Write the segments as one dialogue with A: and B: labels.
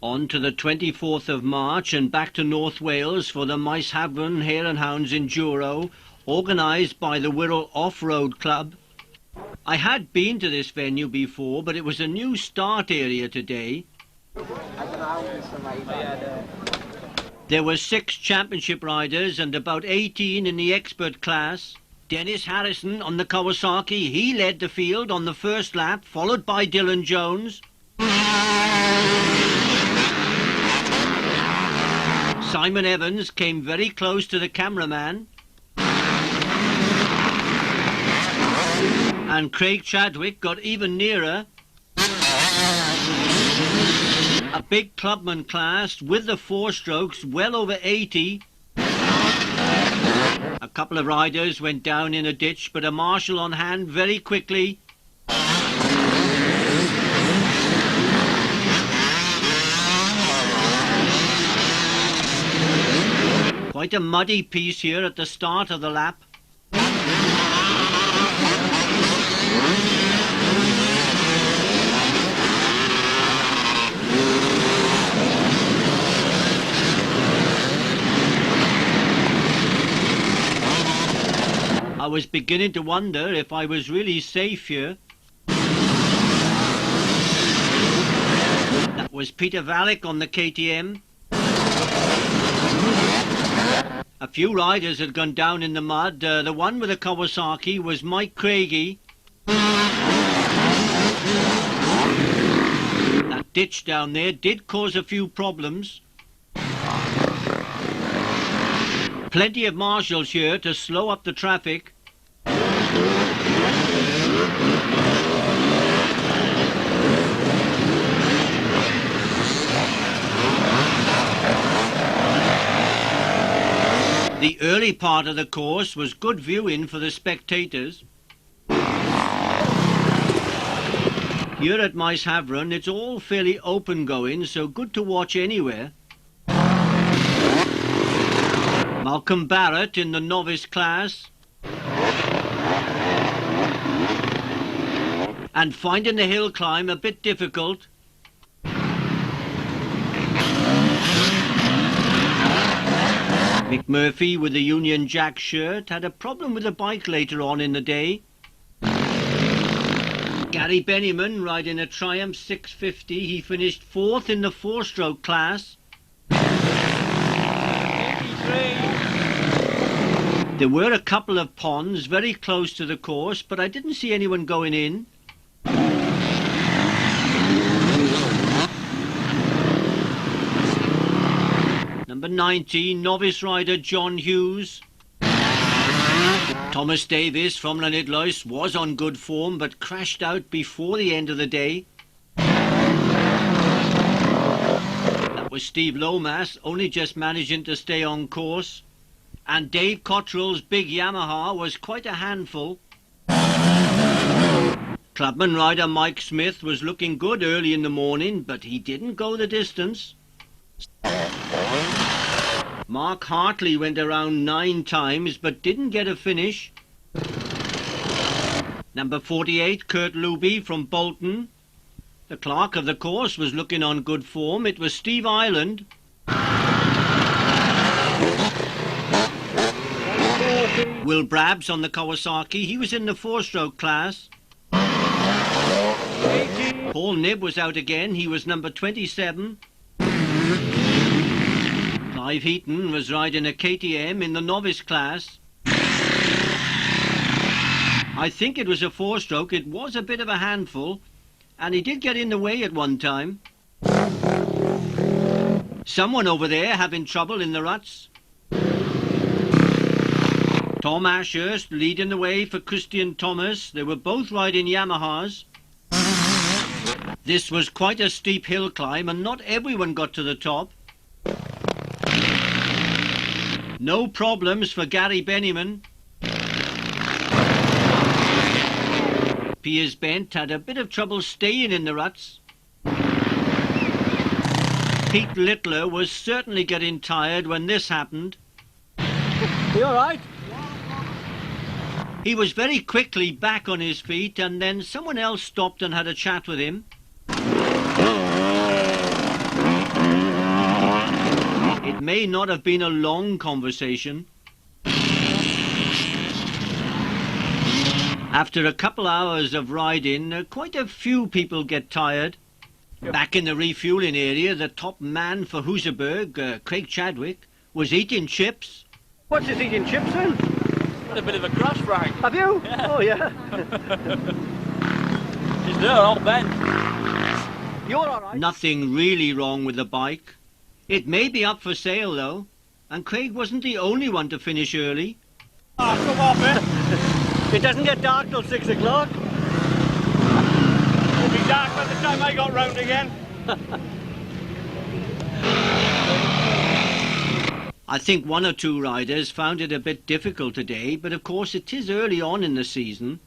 A: On to the 24th of March and back to North Wales for the Maeshafn Hare and Hounds Enduro, organised by the Wirral Off-Road Club. I had been to this venue before, but it was a new start area today. There were 6 championship riders and about 18 in the expert class. Dennis Harrison on the Kawasaki, he led the field on the first lap, followed by Dylan Jones. Simon Evans came very close to the cameraman. And Craig Chadwick got even nearer. A big clubman class with the 4 strokes, well over 80. A couple of riders went down in a ditch, but a marshal on hand very quickly. Quite a muddy piece here at the start of the lap. I was beginning to wonder if I was really safe here. That was Peter Vallick on the KTM. A few riders had gone down in the mud. The one with the Kawasaki was Mike Craigie. That ditch down there did cause a few problems. Plenty of marshals here to slow up the traffic. The early part of the course was good viewing for the spectators. Here at Maeshafn, it's all fairly open going, so good to watch anywhere. Malcolm Barrett in the novice class. And finding the hill climb a bit difficult. Mick Murphy with the Union Jack shirt had a problem with the bike later on in the day. Gary Bennyman riding a Triumph 650. He finished 4th in the 4-stroke class. There were a couple of ponds very close to the course, but I didn't see anyone going in. Number 19, novice rider John Hughes. Thomas Davis from Llanidloes was on good form, but crashed out before the end of the day. That was Steve Lomas, only just managing to stay on course. And Dave Cottrell's big Yamaha was quite a handful. Clubman rider Mike Smith was looking good early in the morning, but he didn't go the distance. Mark Hartley went around 9 times, but didn't get a finish. Number 48, Kurt Luby from Bolton. The clerk of the course was looking on good form. It was Steve Ireland. Will Brabs on the Kawasaki. He was in the 4-stroke class. Paul Nibb was out again. He was number 27. Clive Heaton was riding a KTM in the novice class. I think it was a 4-stroke. It was a bit of a handful, and he did get in the way at one time. Someone over there having trouble in the ruts. Tom Ashurst leading the way for Christian Thomas. They were both riding Yamahas. This was quite a steep hill climb, and not everyone got to the top. No problems for Gary Bennyman. Piers Bent had a bit of trouble staying in the ruts. Pete Littler was certainly getting tired when this happened.
B: You all right?
A: He was very quickly back on his feet, and then someone else stopped and had a chat with him. may not have been a long conversation. After a couple hours of riding, quite a few people get tired. Back in the refueling area, the top man for Husaberg, Craig Chadwick, was eating chips.
B: What's this eating chips then?
C: Had a bit of a crash, Frank.
B: Have you?
C: Yeah.
B: Oh, yeah.
C: She's there, all bent.
B: You're all right.
A: Nothing really wrong with the bike. It may be up for sale, though, and Craig wasn't the only one to finish early.
B: Oh, come off it. It doesn't get dark till 6 o'clock. It'll be dark by the time I got round again.
A: I think one or two riders found it a bit difficult today, but of course it is early on in the season.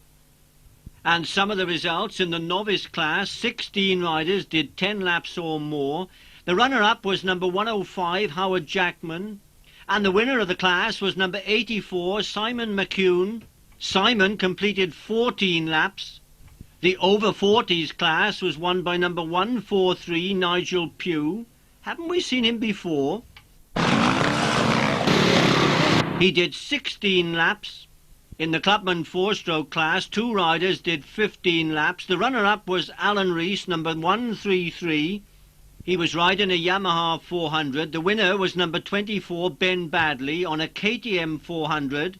A: And some of the results in the novice class, 16 riders did 10 laps or more. The runner-up was number 105, Howard Jackman, and the winner of the class was number 84, Simon McCune. Simon completed 14 laps. The over 40s class was won by number 143, Nigel Pugh. Haven't we seen him before? He did 16 laps. In the Clubman four-stroke class, two riders did 15 laps. The runner-up was Alan Rees, number 133. He was riding a Yamaha 400. The winner was number 24, Ben Badley, on a KTM 400.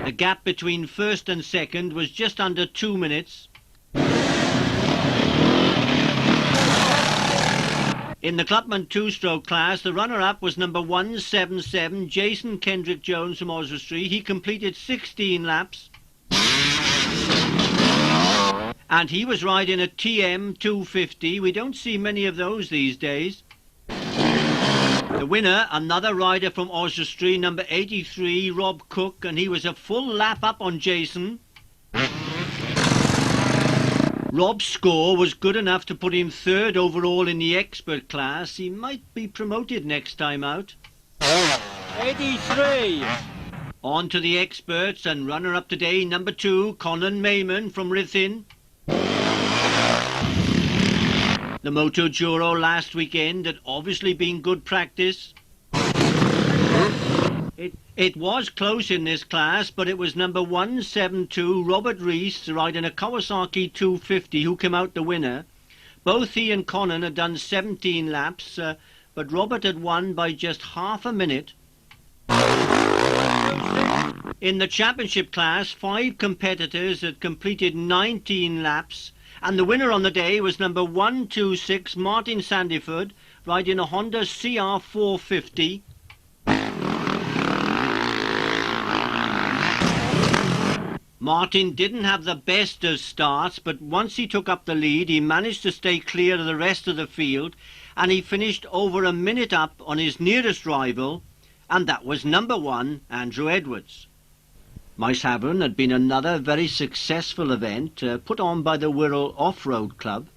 A: The gap between first and second was just under 2 minutes. In the Clubman two-stroke class, the runner-up was number 177, Jason Kendrick Jones from Oswestry. He completed 16 laps. And he was riding a TM 250. We don't see many of those these days. The winner, another rider from Oswestry, number 83, Rob Cook, and he was a full lap up on Jason. Rob's score was good enough to put him third overall in the expert class. He might be promoted next time out.
B: 83.
A: On to the experts, and runner-up today, number 2, Conan Mayman from Rithin. The Moto Juro last weekend had obviously been good practice. It was close in this class, but it was number 172, Robert Rees, riding a Kawasaki 250, who came out the winner. Both he and Conan had done 17 laps, but Robert had won by just half a minute. In the championship class, 5 competitors had completed 19 laps, and the winner on the day was number 126, Martin Sandiford, riding a Honda CR 450. Martin didn't have the best of starts, but once he took up the lead, he managed to stay clear of the rest of the field, and he finished over a minute up on his nearest rival, and that was number 1, Andrew Edwards. Maeshafn had been another very successful event put on by the Wirral Off-Road Club.